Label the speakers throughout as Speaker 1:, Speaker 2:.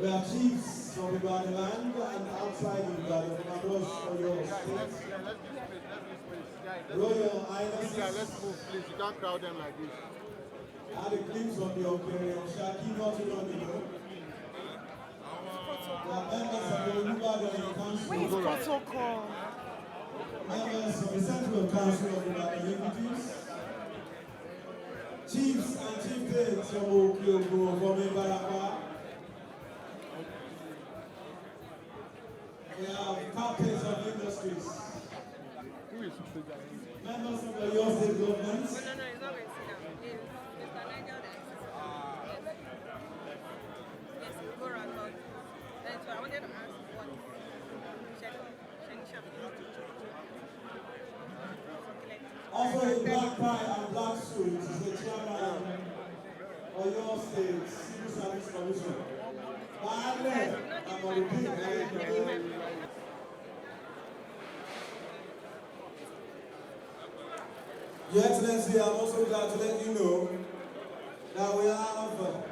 Speaker 1: We are chiefs from Ibadan land and outside Ibadan from across Oyo State. Royal Highness.
Speaker 2: Let's move, please. You can't crowd them like this.
Speaker 1: And the clips of the Imperial Shaki not to run the road. We are members of the Ibadan Council.
Speaker 3: Protocol.
Speaker 1: Members of the Central Council of Ibadan Unitaries. Chiefs and chieftains from Okiogo, from Ibarapa. We have captains of industries. Members of the Oyo State Government.
Speaker 3: No, it's not going to sit down. It's Mr. Nigel that is. Yes, go around. That's why I wanted to ask what
Speaker 1: Also in black tie and black suit is the chairman of Oyo State Civil Service Commission. I'm on the big Your Excellency, I'm also glad to let you know that we have a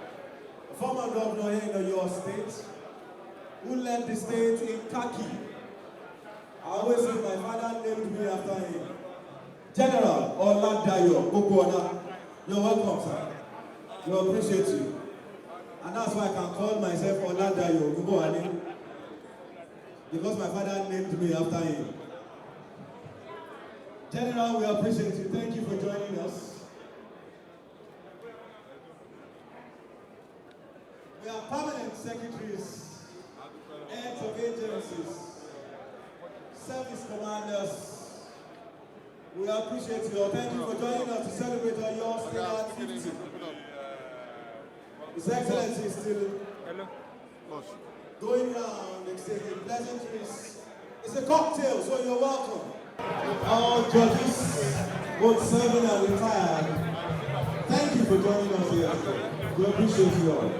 Speaker 1: former governor here in Oyo State who led the state in khaki. I always say my father named me after him. General Oladayo Okwona. You're welcome, sir. We appreciate you. And that's why I can call myself Oladayo Okwona, because my father named me after him. General, we appreciate you. Thank you for joining us. We are permanent secretaries, heads of agencies, service commanders. We appreciate you. Thank you for joining us to celebrate Oyo State at 50. His Excellency is still going around exchanging pleasantries. It's a cocktail, so you're welcome. All judges, both serving and retired, thank you for joining us here. We appreciate you all.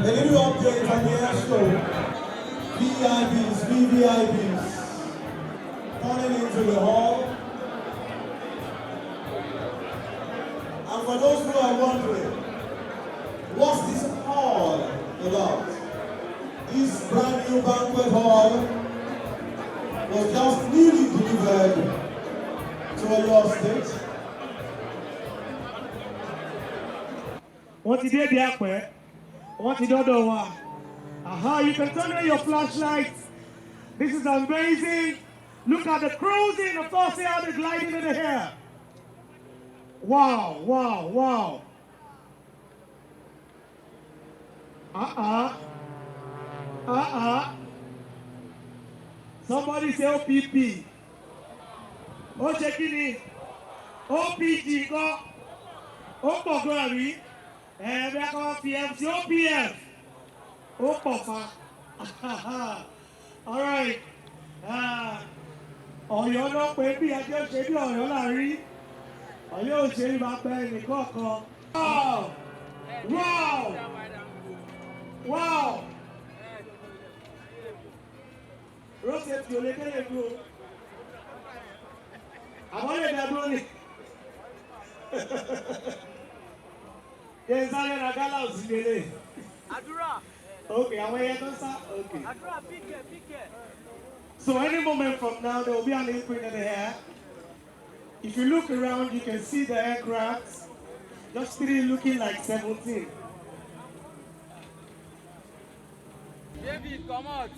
Speaker 1: The little update on the air show, VIPs, VVIPs, turning into the hall. And for those who are wondering, what's this hall about? This brand new banquet hall was just newly delivered to Oyo State.
Speaker 4: What did they do? What did you do? Aha, you can turn on your flashlights. This is amazing. Look at the cruising, of course, see how they're gliding in the air. Wow, wow, wow. Somebody say OPP. O Chekini. OPG go. Opogori. And we are going to PFC, OPF. Opa. All right. Ọ̀yọ́ ló pé bí ẹjọ́ ṣe bí Ọ̀yọ́ láàrin. Ọ̀yọ́ ò ṣe é máa pẹ́ nìkọ̀ọ̀kan. Wow! Wow! Wow! Rọ́ọ̀sẹ̀ tí o lè délé dúró. Àwọn lè dá dúró ni. Yes, I am a Gala of Jubilee.
Speaker 3: Adura.
Speaker 4: Okay, I'm here to start. Okay.
Speaker 3: Adura, pick it.
Speaker 4: So any moment from now, there will be an imprint in the air. If you look around, you can see the aircrafts. Just 3 looking like 17.
Speaker 3: David, come out.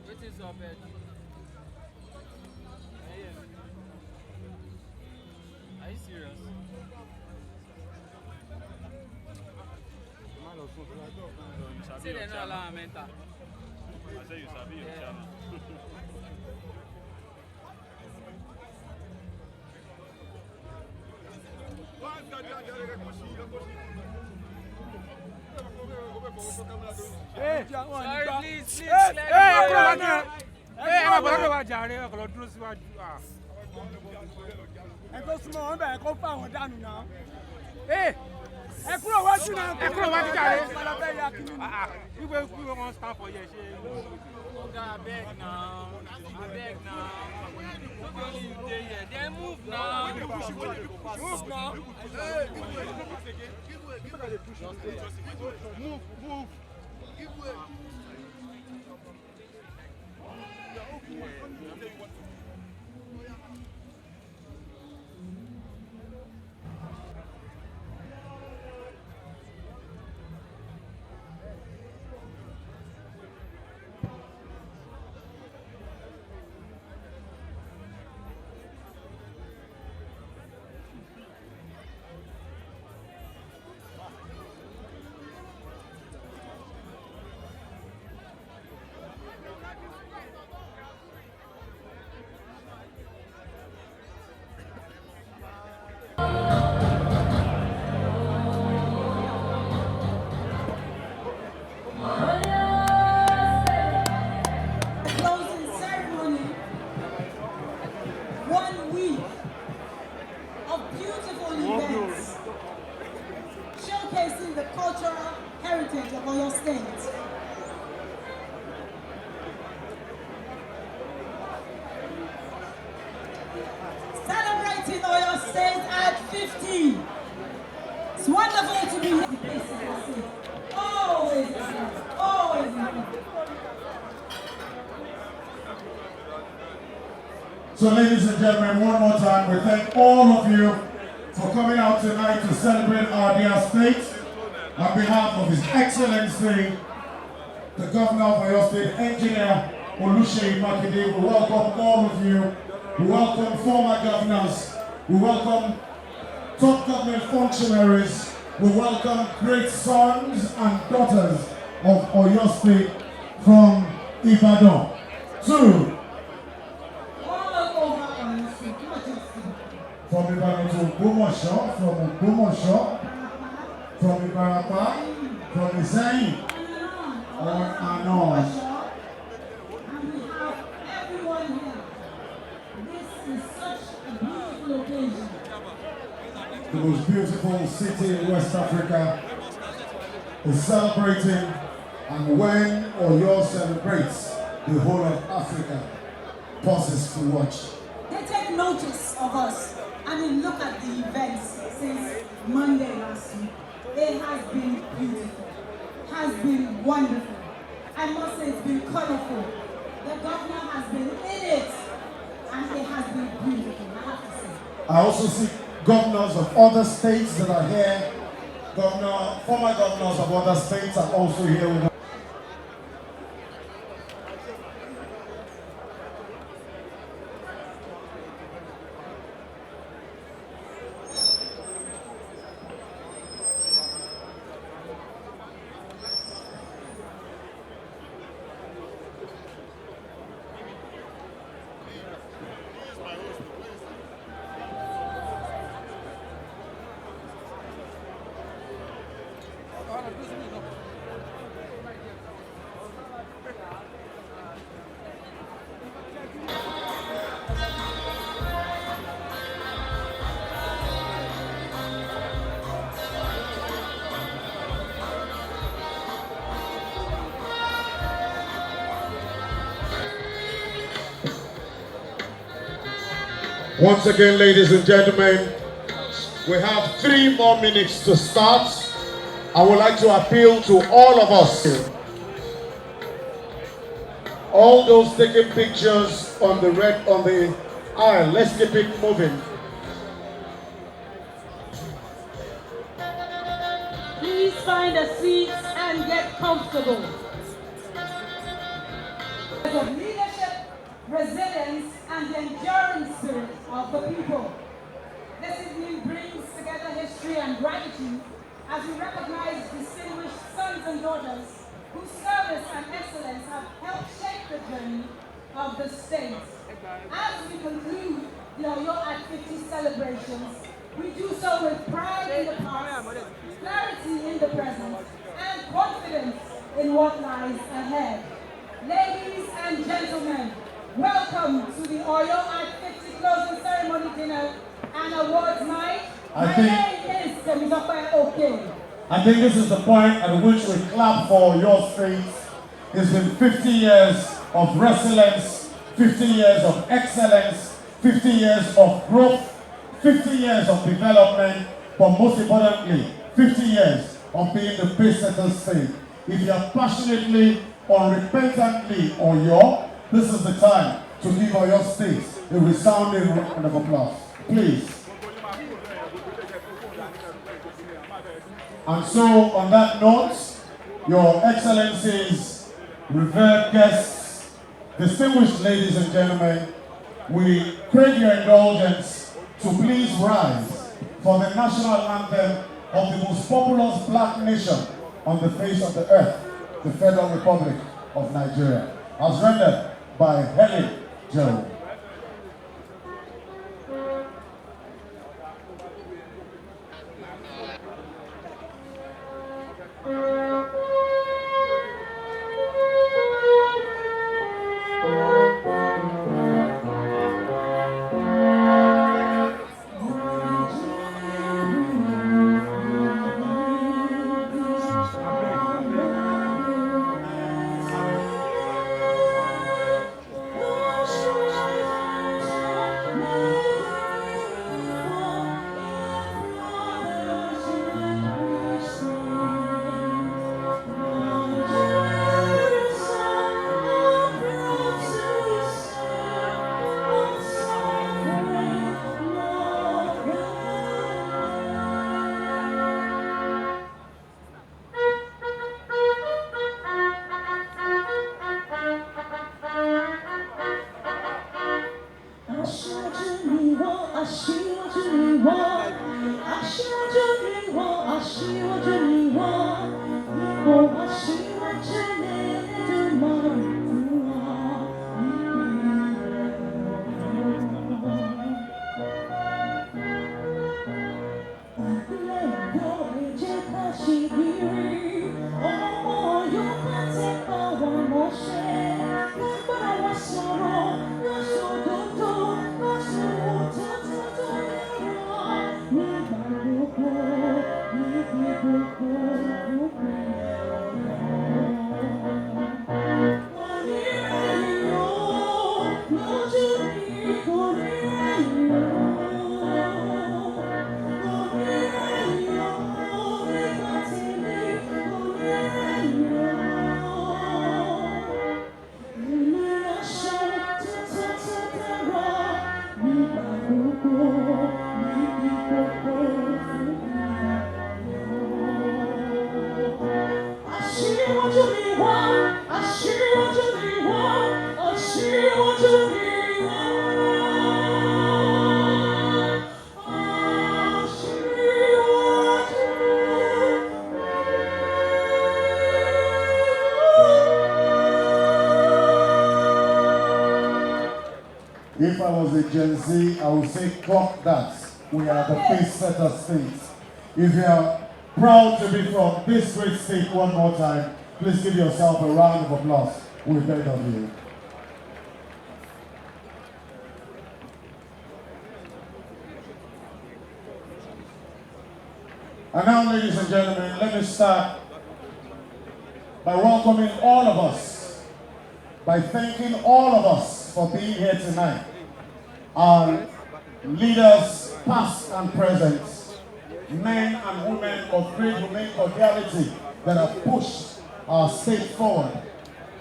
Speaker 3: What is up, Ed?
Speaker 5: serious. Say they're not allowing mental.
Speaker 6: I say you sabi your channel.
Speaker 5: Hey, sorry, please, hey, I'm going to Jare. I'm going to do this.
Speaker 4: ẹ kó súnmọ́ wọn bẹ̀rẹ̀ kó fà wọ́n dànù náà. ẹ kúrò wájú náà.
Speaker 5: ẹ kúrò wájú Jare.
Speaker 4: ọlọ́bẹ̀ ya kí ni.
Speaker 5: We won't stand for your shit. I beg now. Not only you dey here, then move now. Move now. Move.
Speaker 7: Showcasing the cultural heritage of Oyo State. Celebrating Oyo State at 50. It's wonderful to be here. Always.
Speaker 1: So ladies and gentlemen, one more time, we thank all of you for coming out tonight to celebrate our dear state. On behalf of His Excellency, the Governor of Oyo State, Engineer Seyi Makinde, we welcome all of you. We welcome former governors. We welcome top government functionaries. We welcome great sons and daughters of Oyo State from Ibadan. From Ibadan to Ogbomoso, from Ogbomoso, from Ibarapa, from Seyi, on and on.
Speaker 7: And we have everyone here. This is such a beautiful occasion.
Speaker 1: The most beautiful city in West Africa is celebrating, and when Oyo celebrates, the whole of Africa pauses to watch.
Speaker 7: They take notice of us. I mean, look at the events since Monday last week. It has been beautiful, has been wonderful. I must say it's been colorful. The governor has been in it, and it has been beautiful, I have to say.
Speaker 1: I also see governors of other states that are here. Former governors of other states are also here with us. Once again, ladies and gentlemen, we have 3 more minutes to start. I would like to appeal to all of us. All those taking pictures on the aisle, let's keep it moving.
Speaker 7: Please find a seat and get comfortable. Of leadership, resilience, and the enduring spirit of the people. This evening history and gratitude as we recognize distinguished sons and daughters whose service and excellence have helped shape the journey of the state. As we conclude the Oyo at 50 celebrations, we do so with pride in the past, clarity in the present, and confidence in what lies ahead. Ladies and gentlemen, welcome to the Oyo at 50 closing ceremony dinner and awards night. My name is Temitope Oke.
Speaker 8: I think this is the point at which we clap for your state. It's been 50 years of resilience, 50 years of excellence, 50 years of growth, 50 years of development, but most importantly, 50 years of being the Pacesetter State. If you are passionately, unrepentantly Oyo, this is the time to give Oyo State a resounding round of applause. Please. And so, on that note, Your Excellencies, revered guests, distinguished ladies and gentlemen, we crave your indulgence to please rise for the national anthem of the most populous black nation on the face of the earth, the Federal Republic of Nigeria, as rendered by Helen Joe. If I was a Gen Z, I would say clock that. We are the Pacesetter State. If you are proud to be from this great state one more time, please give yourself a round of applause. We beg of you. And now, ladies and gentlemen, let me start by welcoming all of us, by thanking all of us for being here tonight. Our leaders, past and present, men and women of great humane cordiality that have pushed our state forward,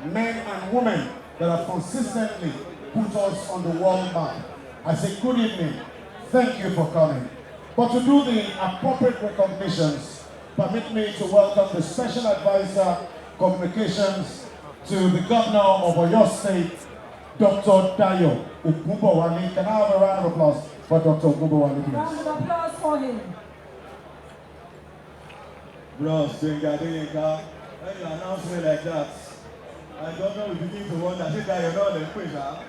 Speaker 8: men and women that have consistently put us on the world map. I say good evening, thank you for coming. But to do the appropriate recognitions, permit me to welcome the Special Advisor, Communications to the Governor of Oyo State, Dr. Dayo Ogunbowale. Can I have a round of applause for Dr. Ogunbowale, please?
Speaker 7: Round of applause for him.
Speaker 1: Bros, when you announce me like that, I don't know if you begin to wonder, say that you're not the quiz, huh?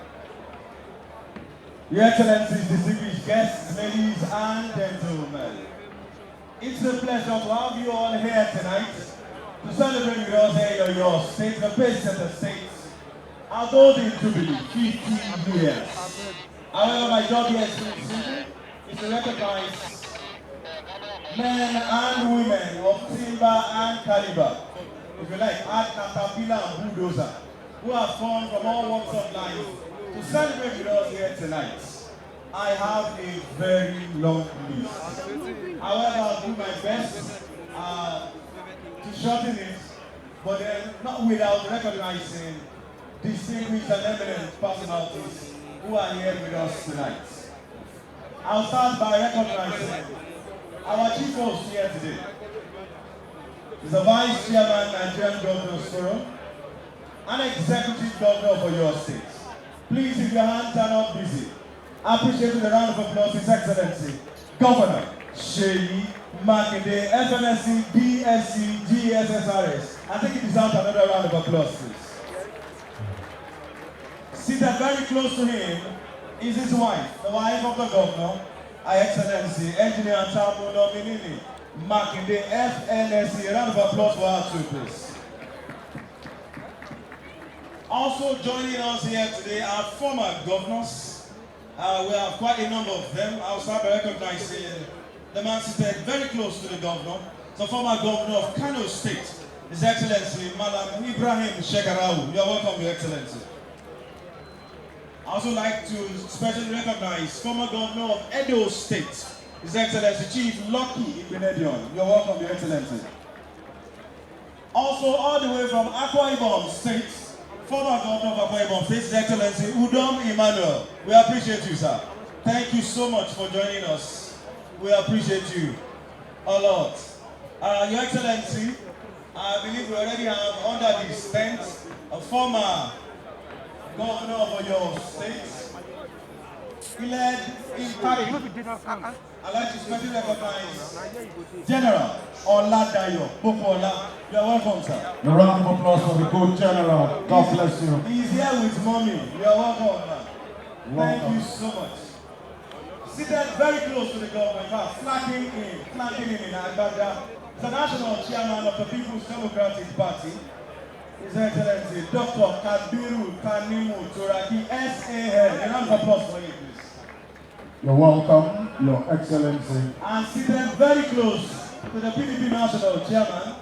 Speaker 1: Your Excellencies, distinguished guests, ladies and gentlemen. It's a pleasure to have you all here tonight to celebrate with us here in Oyo State, the Pacesetter State, Agodi Jubilee, 15 years. However, my job here is to recognize men and women of timber and caliber, if you like, art, caterpillar and bulldozer, who have come from all walks of life to celebrate with us here tonight. I have a very long list. However, I'll do my best to shorten it, but then not without recognizing distinguished and eminent personalities who are here with us tonight. I'll start by recognizing our chief host here today. He's the Vice Chairman, Nigerian Governors Forum, and Executive Governor of Oyo State. Please, if your hands are not busy, appreciate with a round of applause His Excellency, Governor Seyi Makinde, FNSC, BSc, GSSRS. I think it deserves another round of applause, please. Seated very close to him is his wife, the wife of the Governor, Her Excellency, Engineer Tamu Nominini Makinde, FNSC. A round of applause for her too, please. Also joining us here today are former governors. We have quite a number of them. I'll start by recognizing the man seated very close to the governor, the former governor of Kano State, His Excellency, Madam Ibrahim Shekarau. You are welcome, Your Excellency. I also like to specially recognize former governor of Edo State, His Excellency Chief Lucky Ibenedion. You are welcome, Your Excellency. Also, all the way from Akwa Ibom State, former governor of Akwa Ibom State, His Excellency Udom Emmanuel. We appreciate you, sir. Thank you so much for joining us. We appreciate you a lot. Your Excellency, I believe we already have under this tent a former governor of Oyo State. He led in Paris. I'd like to specially recognize General Oladayo Popola. You are welcome, sir.
Speaker 8: A round of applause for the good general. God bless you.
Speaker 1: He's here with mommy. You are welcome, man. Thank you so much. Seated very close to the government, flanking him in Agada, the national chairman of the People's Democratic Party, His Excellency Dr. Kabiru Kanimu Turaki, SAN. A round of applause for you, please.
Speaker 8: You're welcome, Your Excellency.
Speaker 1: And seated very close to the PDP national chairman,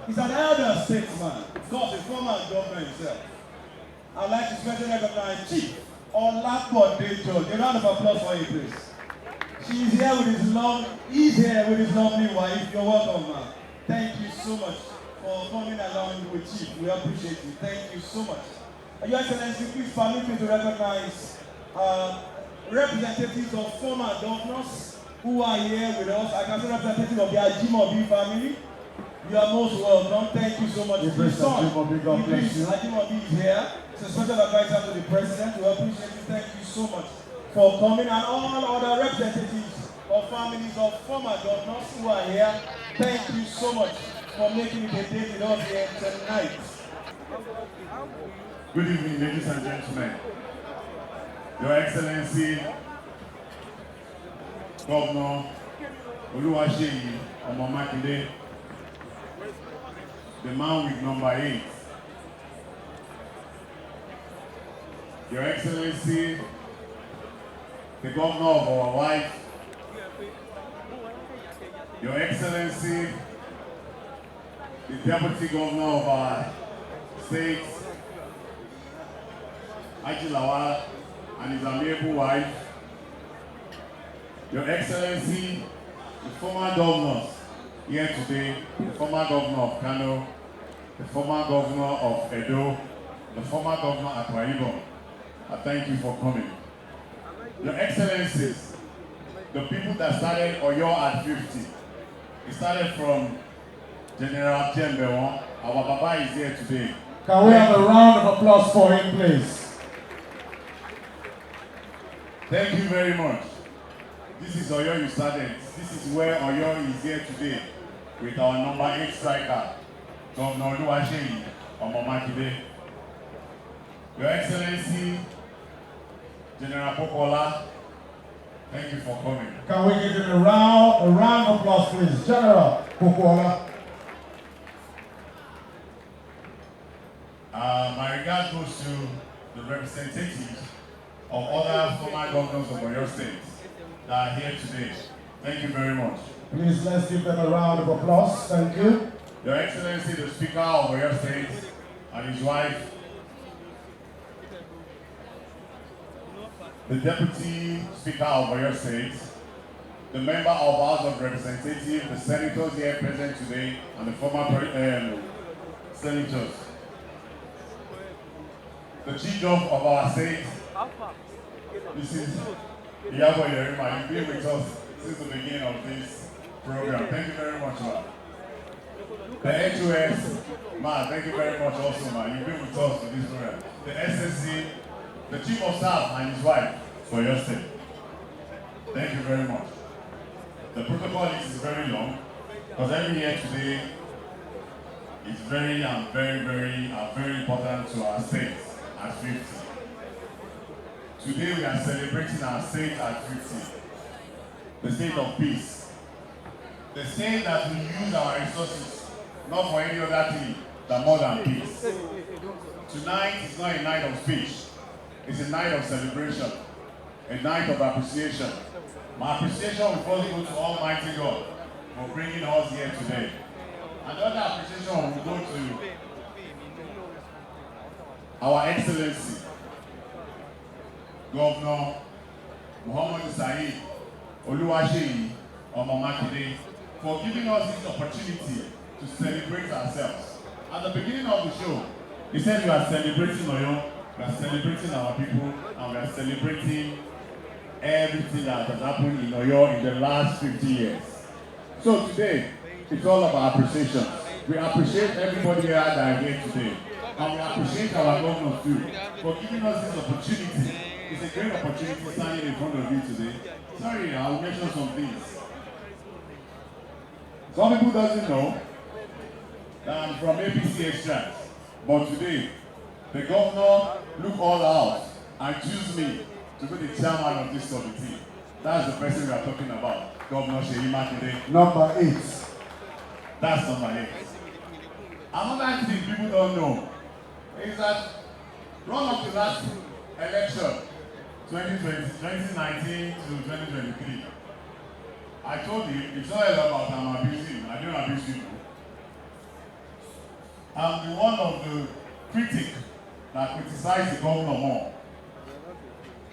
Speaker 1: he's an elder statesman, of course, a former governor himself. I'd like to specially recognize Chief Olakode George. A round of applause for you, please. He's here with his lovely wife. You're welcome, man. Thank you so much for coming along with Chief. We appreciate you. Thank you so much. Your Excellency, please permit me to recognize representatives of former governors who are here with us. I can say representatives of the Ajimobi family. You are most welcome. Thank you so much. His son, Ajimobi is here. He's a special advisor to the president. We appreciate you. Thank you so much for coming, and all other representatives of families of former governors who are here. Thank you so much for making it a day with us here tonight.
Speaker 6: Good evening, ladies and gentlemen. Your Excellency, Governor Oluwaseyi Makinde, the man with number 8. Your Excellency, the Governor of our wife, Your Excellency, the Deputy Governor of our state, Ajilawa, and his amiable wife, Your Excellency, the former governors here today, the former governor of Kano, the former governor of Edo, the former governor of Akwa Ibom, I thank you for coming. Your Excellencies, the people that started Oyo at 50, it started from General Jembewan. Our Baba is here today.
Speaker 8: Can we have a round of applause for him, please?
Speaker 6: Thank you very much. This is Oyo you started. This is where Oyo is here today. with our number 8 striker, Governor Seyi Makinde. Your Excellency, General Popola, thank you for coming.
Speaker 8: Can we give him a round of applause, please? General Popola.
Speaker 6: My regard goes to the representatives of other former governors of Oyo State that are here today. Thank you very much.
Speaker 8: Please, let's give them a round of applause. Thank you.
Speaker 6: Your Excellency, the Speaker of Oyo State and his wife, the Deputy Speaker of Oyo State, the member of House of Representatives, the senators here present today, and the former senators. The Chief Judge of our state, Mrs. Iyabo Yerima, you've been with us since the beginning of this program. Thank you very much, ma. The HOS, ma, thank you very much also, ma. You've been with us for this program. The SSC, the Chief of Staff and his wife for your state. Thank you very much. The protocol list is very long, because every year today is very important to our state at 50. Today we are celebrating our state at 50. The state of peace. The state that we use our resources not for any other thing than more than peace. Tonight is not a night of speech. It's a night of celebration, a night of appreciation. My appreciation will first go to Almighty God for bringing us here today. Another appreciation will go to our Excellency, Governor Seyi Makinde, for giving us this opportunity to celebrate ourselves. At the beginning of the show, he said we are celebrating Oyo, we are celebrating our people, and we are celebrating everything that has happened in Oyo in the last 50 years. So today, it's all about appreciation. We appreciate everybody here that are here today. And we appreciate our governors too for giving us this opportunity. It's a great opportunity standing in front of you today. Sorry, I'll mention some things. Some people doesn't know that I'm from APC extract, but today, the governor look all out and choose me to be the chairman of this committee. That's the person we are talking about, Governor Seyi Makinde.
Speaker 8: Number 8.
Speaker 6: That's number 8. Another thing people don't know is that run up to last election, 2019 to 2023, I told him it's not about I'm abusing. I don't abuse people. I'm the one of the critics that criticized the governor more.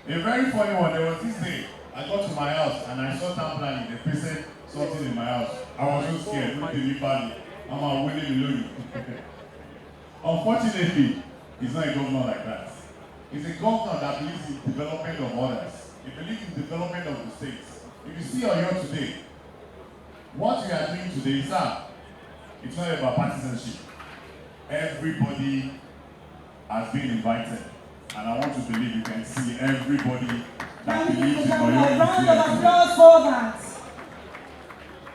Speaker 6: A very funny one, there was this day, I got to my house and I saw town planning, they pasted something in my house. I was so scared, don't deliver me. I'm a willing alone. Unfortunately, he's not a governor like that. He's a governor that believes in development of others. He believes in development of the states. If you see Oyo today, what we are doing today is that it's not about partisanship. Everybody has been invited. And I want to believe you can see everybody that believes in Oyo is
Speaker 7: round
Speaker 6: here
Speaker 7: of
Speaker 6: today.
Speaker 7: applause for that.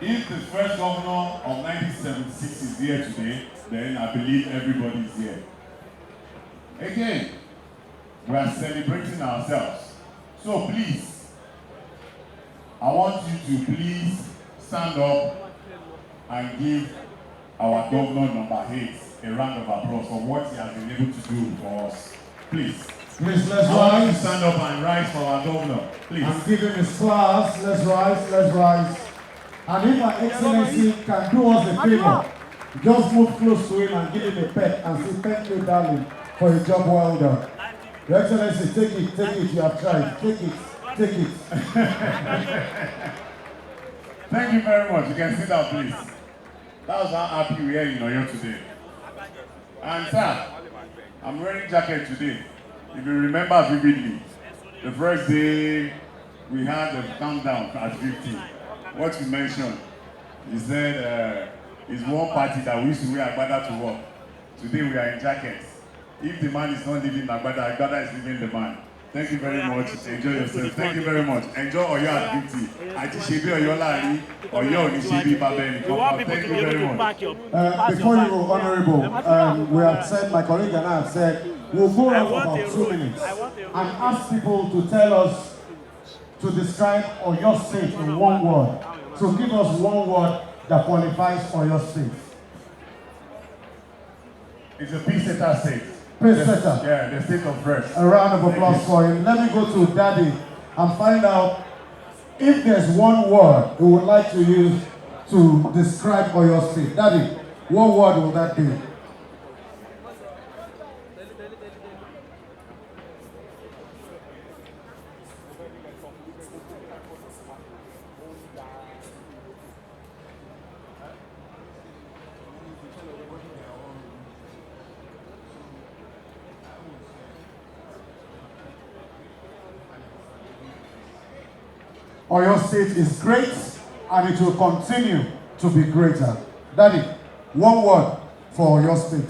Speaker 6: If the first governor of 1976 is here today, then I believe everybody is here. Again, we are celebrating ourselves. So please, I want you to please stand up and give our governor number 8 a round of applause for what he has been able to do for us. Please.
Speaker 8: Please, let's
Speaker 6: I want you to
Speaker 8: rise.
Speaker 6: stand up and rise for our governor. Please.
Speaker 8: And give him his class. Let's rise, let's rise. And if our Excellency can do us a favor, just move close to him and give him a pet and say, thank you, darling, for a job well done. Your Excellency, take it, you have tried. Take it.
Speaker 6: Thank you very much. You can sit down, please. That was how happy we are in Oyo today. And sir, I'm wearing jacket today. If you remember vividly, the first day we had the countdown at 50. What you mentioned, he said it's one party that we used to wear Agbada to work. Today we are in jackets. If the man is not leaving Agbada, Agbada is leaving the man. Thank you very much. Enjoy yourself. Thank you very much. Enjoy Oyo activity. Ajisebi Oyo Lari, Oyo Onisebi Babeni. Thank you very much.
Speaker 8: Before you go, Honorable, we have said, my colleague and I have said, we'll go on for about 2 minutes and ask people to tell us, to describe Oyo State in one word. So give us one word that qualifies Oyo State.
Speaker 6: It's a Pacesetter State.
Speaker 8: Pacesetter.
Speaker 6: Yeah, the state of rest.
Speaker 8: A round of applause for him. Let me go to Daddy and find out if there's one word we would like to use to describe Oyo State. Daddy, what word will that be? Oyo State is great and it will continue to be greater. Daddy, one word for Oyo State.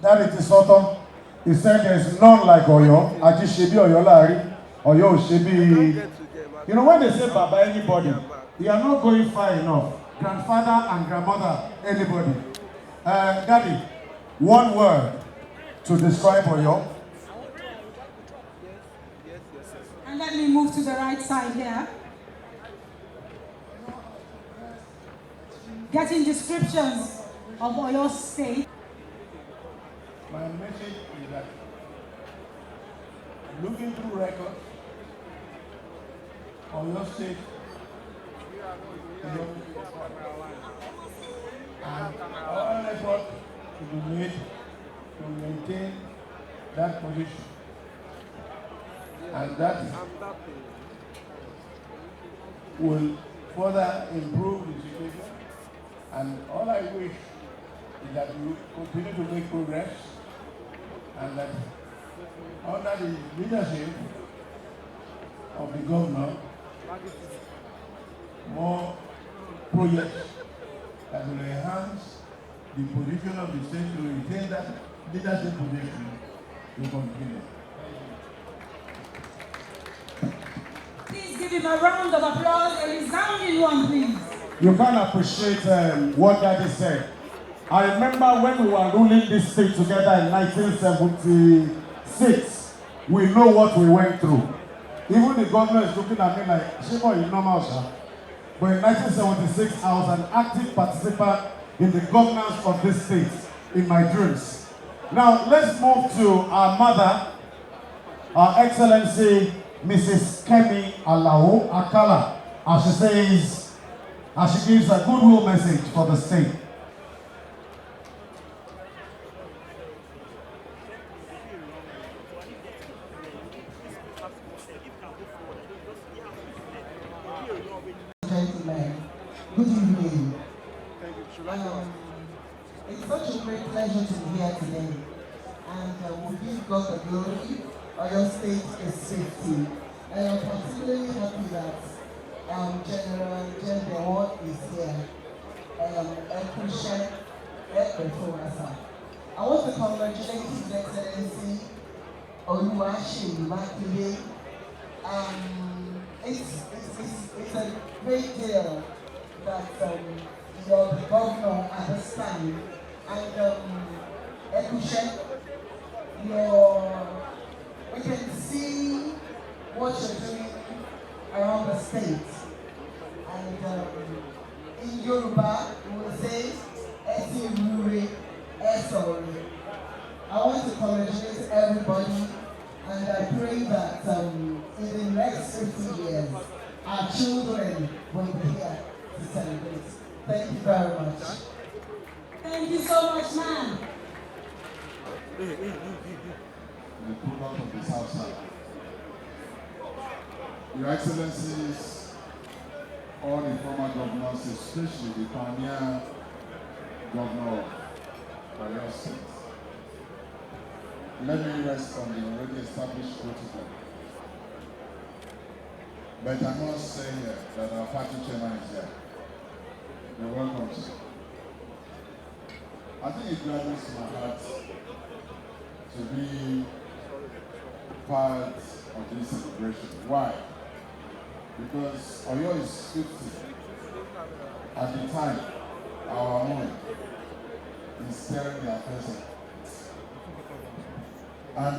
Speaker 8: Daddy Tisoto, he said there's none like Oyo. Ajisebi Oyo Lari, Oyo Shebi. You know when they say Baba anybody, you are not going far enough. Grandfather and grandmother, anybody. Daddy, one word to describe Oyo.
Speaker 7: And let me move to the right side here. Getting descriptions of Oyo State.
Speaker 9: My message is that looking through records, Oyo State, and all effort to be made to maintain that position, and that will further improve the situation. And all I wish is that we continue to make progress, and that under the leadership of the governor, more projects that will enhance the position of the state to retain that leadership position to continue.
Speaker 7: Please give him a round of applause, a resounding one, please.
Speaker 8: You can appreciate what Daddy said. I remember when we were ruling this state together in 1976, we know what we went through. Even the governor is looking at me like, Shibo, you normal, sir. But in 1976, I was an active participant in the governance of this state in my dreams. Now, let's move to our mother, Her Excellency Mrs. Kemi Alao Akala, as she says, as she gives a goodwill message for the state.
Speaker 10: Gentlemen, good evening. It's such a great pleasure to be here today, and we give God the glory. Oyo State is safety, and I'm particularly happy that General Jembewo is here. I want to congratulate His Excellency Oyo State Makinde. It's a great deal that your governor understands, and we can see what you're doing around the state. And in Yoruba, we will say, Esi Rure, Esori. I want to congratulate everybody, and I pray that in the next 50 years, our children will be here to celebrate. Thank you very much.
Speaker 7: Thank you so much, ma'am.
Speaker 6: The product of the South Side. Your Excellencies, all the former governors, especially the pioneer governor of Oyo State. Let me rest on the already established protocol. But I must say here that our party chairman is here. You're welcome, sir.
Speaker 9: I think it gladdens my heart to be part of this celebration. Why? Because Oyo is 50 at the time our own is staring their face. And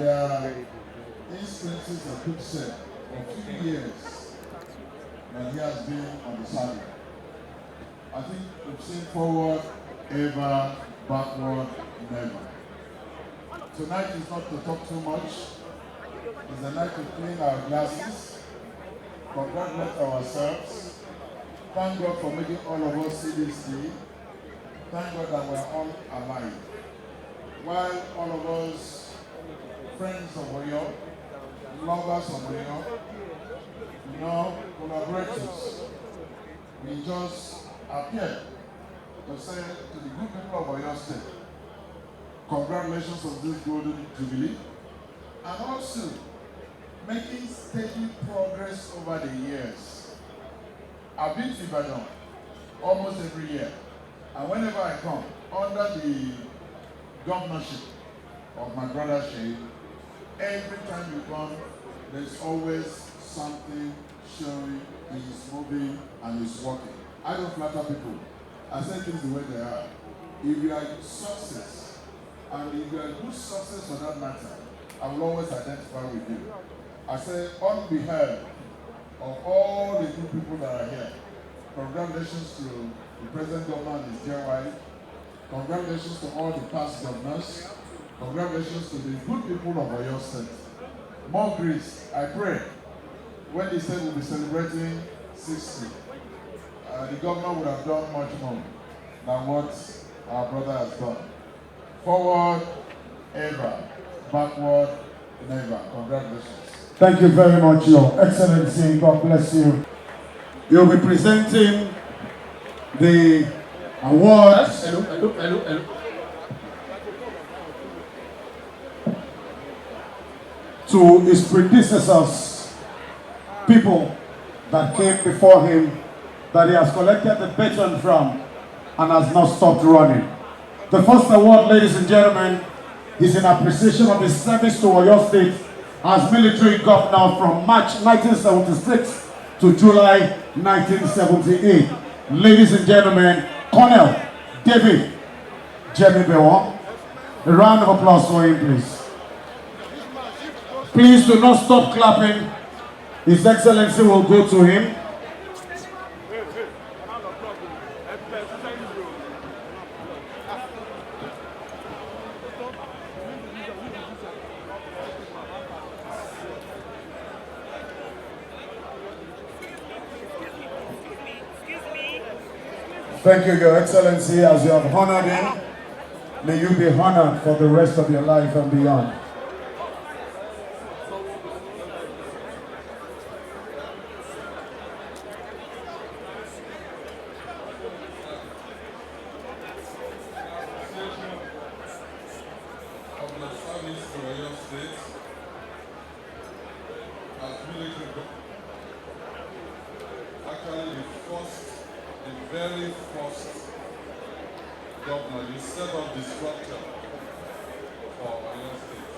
Speaker 9: these princes have put said for 2 years that he has been on the saddle. I think we've seen forward, ever, backward, never. Tonight is not to talk too much. It's a night to clean our glasses, congratulate ourselves. Thank God for making all of us see this day. Thank God that we're all alive. While all of us, friends of Oyo, lovers of Oyo, collaborators, we just appear to say to the good people of Oyo State, congratulations on this golden jubilee, and also making steady progress over the years. I've been to Ibadan almost every year, and whenever I come, under the governorship of my brother Seyi, every time you come, there's always something showing he's moving and he's working. I don't flatter people. I say things the way they are. If you are success, and if you are good success for that matter, I will always identify with you. I say, on behalf of all the good people that are here, congratulations to the President Governor and his dear wife, congratulations to all the past governors, congratulations to the good people of Oyo State. More grace, I pray, when the state will be celebrating 60, the governor would have done much more than what our brother has done. Forward, ever. Backward, never. Congratulations.
Speaker 8: Thank you very much, Your Excellency. God bless you. You'll be presenting the awards.
Speaker 9: Hello.
Speaker 8: To his predecessors, people that came before him, that he has collected the baton from and has not stopped running. The first award, ladies and gentlemen, is in appreciation of his service to Oyo State as military governor from March 1976 to July 1978. Ladies and gentlemen, Colonel David Jemibewon. A round of applause for him, please. Please do not stop clapping. His Excellency will go to him. Thank you, Your Excellency, as you have honored him. May you be honored for the rest of your life and beyond.
Speaker 9: Of the service to Oyo State as military actually the very first governor, you set up the structure for Oyo State.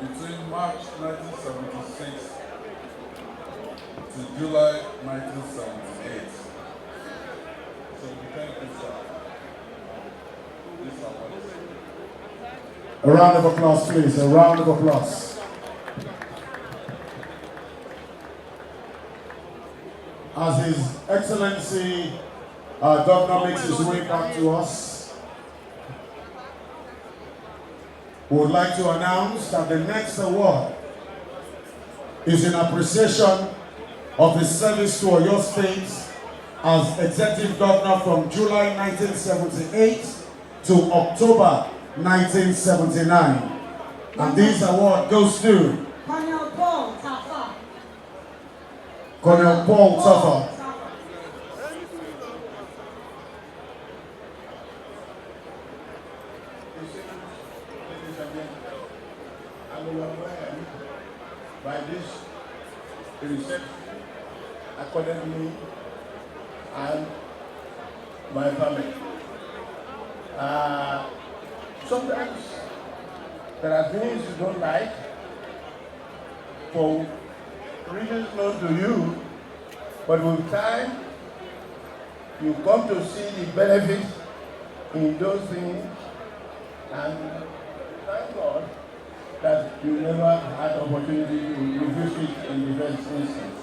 Speaker 9: Between March 1976 to July 1978. So we thank you, sir. This award.
Speaker 8: A round of applause, please. A round of applause. As His Excellency Governor makes his way back to us, we would like to announce that the next award is in appreciation of his service to Oyo State as Executive Governor from July 1978 to October 1979. And this award goes to
Speaker 7: Colonel Paul Tafa.
Speaker 8: Colonel Paul Tafa.
Speaker 9: By this research accorded me and my family. Sometimes there are things you don't like for reasons known to you, but with time, you come to see the benefits in those things, and thank God that you never had opportunity to visit in the first instance.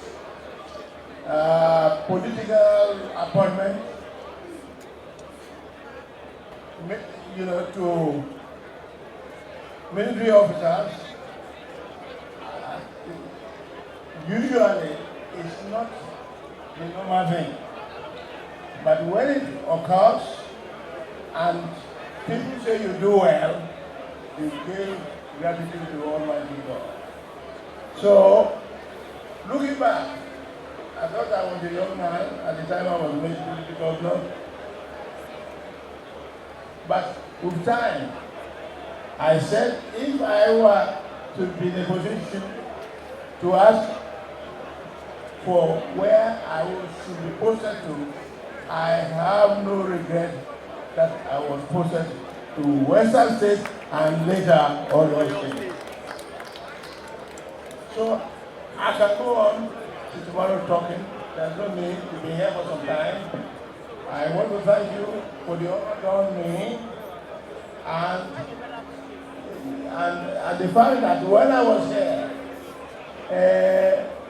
Speaker 9: Political appointment, to military officers, usually it's not the normal thing. But when it occurs and people say you do well, you give gratitude to Almighty God. So, looking back, I thought I was a young man at the time I was made Jubilee governor. But with time, I said if I were to be in a position to ask for where I should be posted to, I have no regret that I was posted to Western State and later Oyo State. So I can go on to tomorrow talking. There's no need to be here for some time. I want to thank you for the honor done me and the fact that when I was here,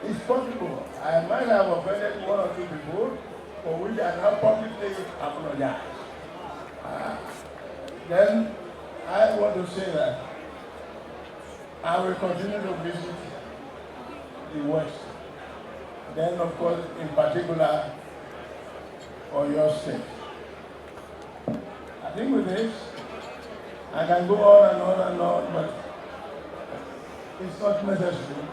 Speaker 9: it's possible I might have offended one or two people for which I now publicly apologize. Then I want to say that I will continue to visit the West. Then, of course, in particular, Oyo State. I think with this, I can go on and on and on, but it's not necessary.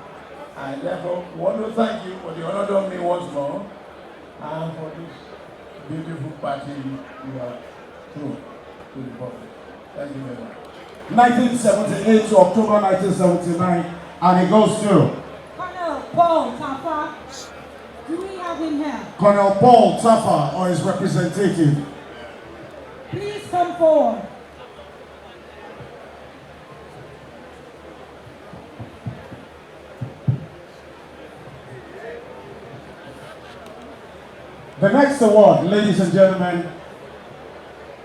Speaker 9: I therefore want to thank you for the honor done me once more and for this beautiful party you have thrown to the public. Thank you very much.
Speaker 8: 1978 to October 1979, and it goes to
Speaker 7: Colonel Paul Tafa. Do we have him here?
Speaker 8: Colonel Paul Tafa or his representative.
Speaker 7: Please come forward.
Speaker 8: The next award, ladies and gentlemen,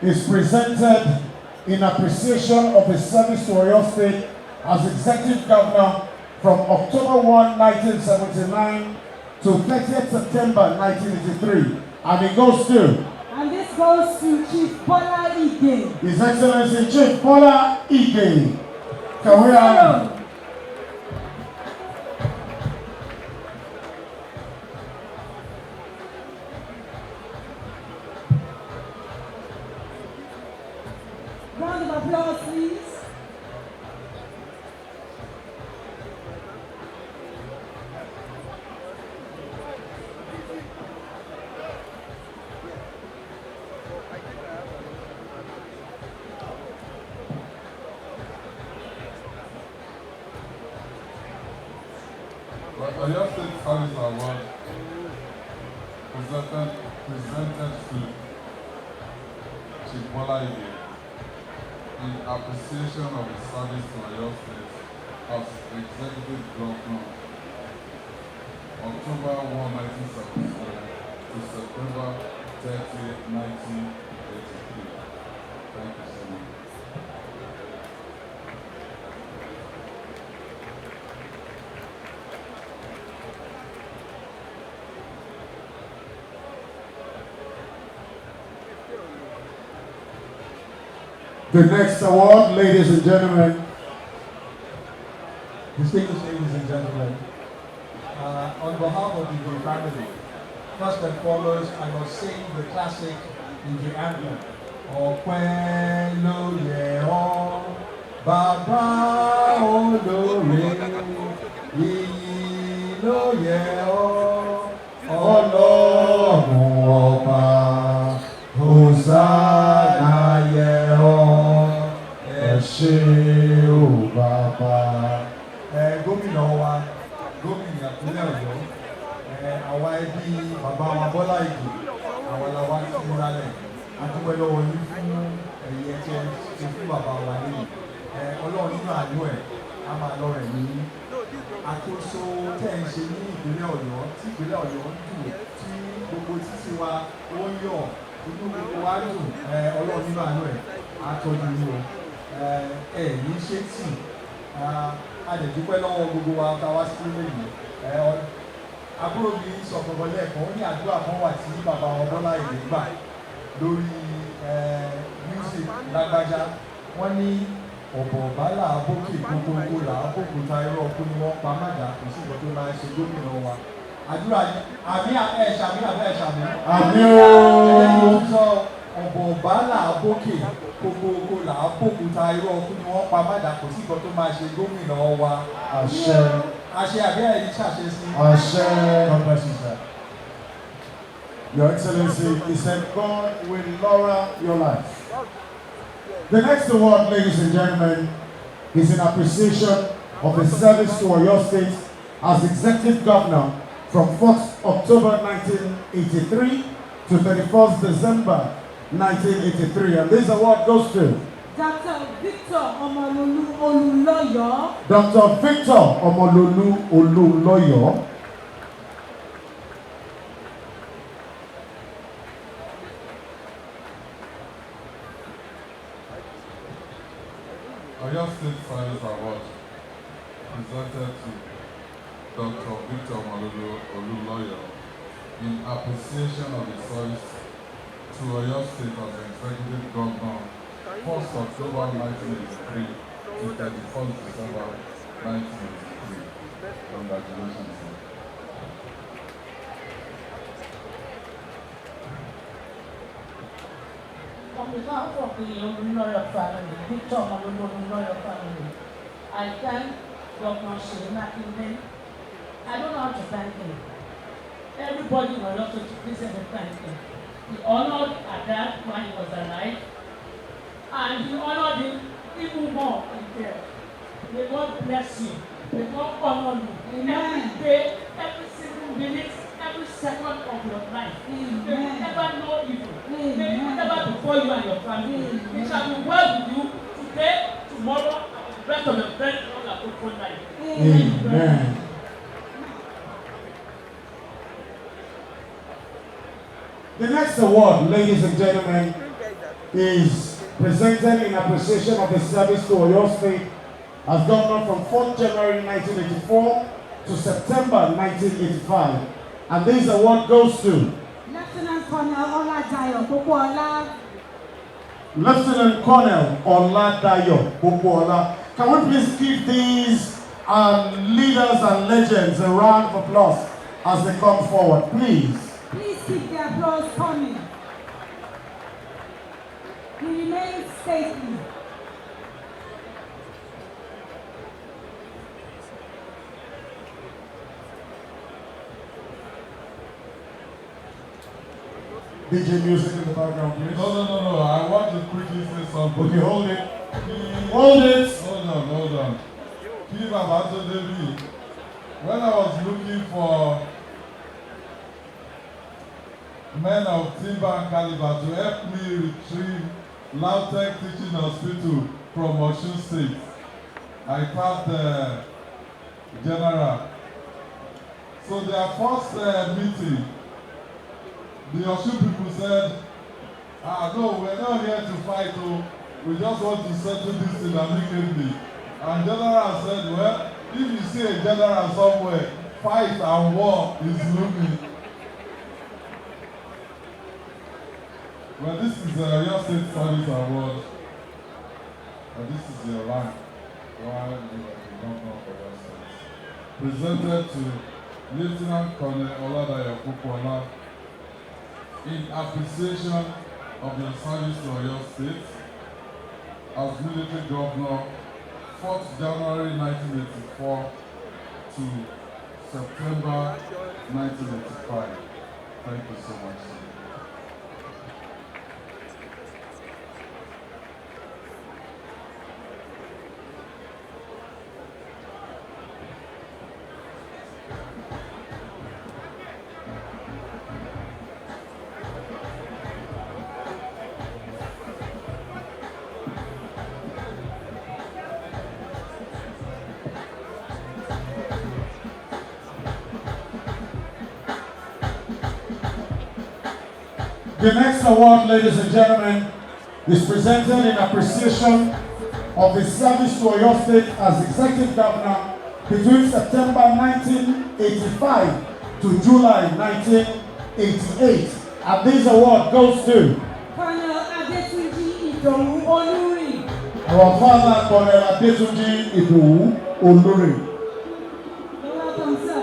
Speaker 8: is presented in appreciation of his service to Oyo State as Executive Governor from October 1, 1979 to 30th September 1983. And it goes to...
Speaker 7: And this goes to Chief Bola Ige.
Speaker 8: His Excellency Chief Bola Ige. Can we have...
Speaker 7: Round of applause, please.
Speaker 11: Oyo State Service Award presented to Chief Bola Ige in appreciation of his service to Oyo State as Executive Governor, October 1, 1977 to September 30, 1983. Thank you so much.
Speaker 8: The next award, ladies and gentlemen. Distinguished ladies and gentlemen, on behalf of the Igbo family, first and foremost, I must sing the classic Igbo anthem. Ọpẹ́ ló yẹ ọ́, Bàbá olóore, ìyìn ló yẹ ọ́, Ọlọ́run ọba, Hosanna yẹ ọ́, ẹ ṣé o Bàbá. Gómìnà wa, gómìnà ìpínlẹ̀ Ọ̀yọ́, àwa ẹbí bàbá wa Bọ́lá Ìgè, àwọn làwa ti múra lẹ̀. A dúpẹ́ lọ́wọ́ yín fún
Speaker 12: ẹ̀yẹ tí ẹ ṣe fún bàbá wa lẹ́yìn ọlọ́run nínú àánú ẹ̀ á máa lọ rẹ̀ ní àkóso tẹ́ ẹ ṣe ní ìpínlẹ̀ ọ̀yọ́ tí ìpínlẹ̀ ọ̀yọ́ dùn tí gbogbo títí wa ó ń yọ̀ inú gbogbo wa dùn ọlọ́run nínú àánú ẹ̀ á tọ́jú yín o ní ṣé tì a lè dúpẹ́ lọ́wọ́ gbogbo wa ká wá sí ilé yìí àbúrò mi sọ gbogbo lẹ́ẹ̀kan ó ní àdúrà kan wà tí bàbá ọdọ́lá ìlú gbà lórí music lágbájá wọ́n ní ọ̀bọ̀ bálà abókè gbogbo là abókúta irọ́ ọkú ni wọ́n pa májà kò sí ìgbà tó máa ṣe gómìnà wa àdúrà àmì ẹ̀ṣàmì àbẹ́ ẹ̀ṣàmì. àmì ooo. ọ̀bọ̀ bálà abókè gbogbo là abókúta irọ́ ọkú ni wọ́n pa májà kò sí ìgbà tó máa ṣe gómìnà wa. àṣẹ. àṣẹ àbẹ́ ẹ̀yìn ṣàṣẹ sí. àṣẹ. God bless you, sir.
Speaker 8: Your Excellency, he said, God will laurel your life. The next award, ladies and gentlemen, is in appreciation of the service to Oyo State as Executive Governor from 4th October 1983 to 31st December 1983. And this award goes to
Speaker 7: Dr. Victor Omololu Oluloyo.
Speaker 8: Dr. Victor Omololu Oluloyo.
Speaker 11: Oyo State Service Award presented to Dr. Victor Omololu Oluloyo in appreciation of the service to Oyo State as Executive Governor 1st October 1983 to 31st December 1983. Congratulations, sir.
Speaker 13: On behalf of the Oluloyo family, Victor Omololu Oluloyo family, I thank Governor Seyi Makinde. I don't know how to thank him. Everybody will also listen to thank him. He honored Ada when he was alive, and he honored him even more in death. May God bless you. May God honor you. Every day, every single minute, every second of your life. May you never know evil. May you never before you and your family. It shall be well with you today, tomorrow, and the rest of your very long and fruitful life.
Speaker 8: Amen. The next award, ladies and gentlemen, is presented in appreciation of the service to Oyo State as governor from 4th January 1984 to September 1985. And this award goes to
Speaker 7: Lieutenant Colonel Oladayo Popola.
Speaker 8: Lieutenant Colonel Oladayo Popola. Can we please give these leaders and legends a round of applause as they come forward, please?
Speaker 7: Please keep the applause coming. He remains stately.
Speaker 8: DJ music in the background, please.
Speaker 11: No. I want to quickly say something.
Speaker 8: Okay, hold it. Hold it.
Speaker 11: Hold on. Keep about to David. When I was looking for men of timber and caliber to help me retrieve Lautech Teaching Hospital from Oyo State, I tapped the general. So their first meeting, the Oyo people said, no, we're not here to fight, we just want to settle this thing amicably. And general said, well, if you see a general somewhere, fight and war is looming. Well, this is the Oyo State Service Award. And this is your rank while you are the governor of Oyo State. Presented to Lieutenant Colonel Oladayo Popola in appreciation of your service to Oyo State as military governor 4th January 1984 to September 1985. Thank you so much.
Speaker 8: The next award, ladies and gentlemen, is presented in appreciation of his service to Oyo State as Executive Governor between September 1985 to July 1988. And this award goes to our father, Colonel Adetunji Idowu Oluri.
Speaker 7: You're welcome, sir.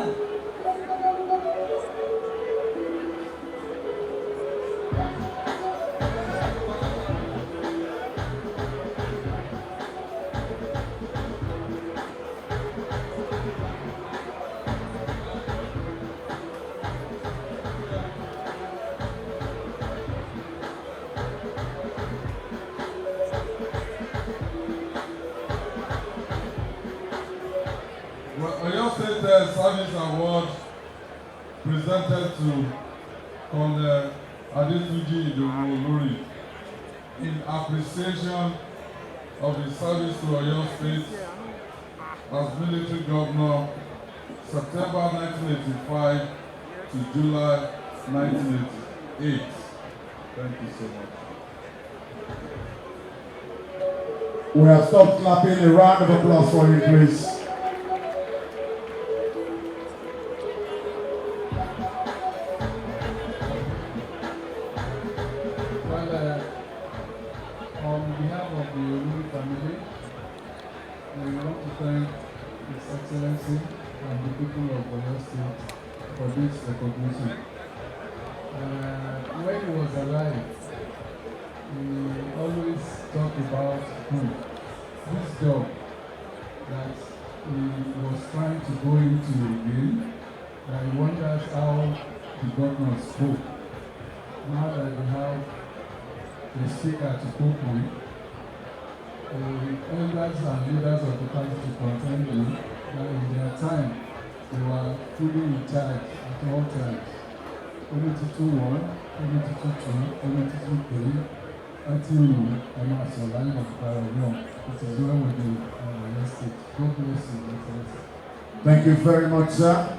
Speaker 11: Oyo State Service Award presented to Colonel Adetunji Idowu Oluri in appreciation of his service to Oyo State as military governor September 1985 to July 1988. Thank you so much.
Speaker 8: We have stopped clapping. A round of applause for him, please.
Speaker 14: On behalf of the Oluri family, we want to thank His Excellency and the people of Oyo State for this recognition. When he was alive, he always talked about this job that he was trying to go into again, and he wonders how the governor spoke. Now that we have the speaker to cope with, the elders and leaders of the party to contend with, that in their time they were fully in charge at all times. Only to 2-1, only to 2-2, only to 2-3, until I'm at the line of Paragon. It is well with the State. God bless you.
Speaker 8: Thank you very much, sir.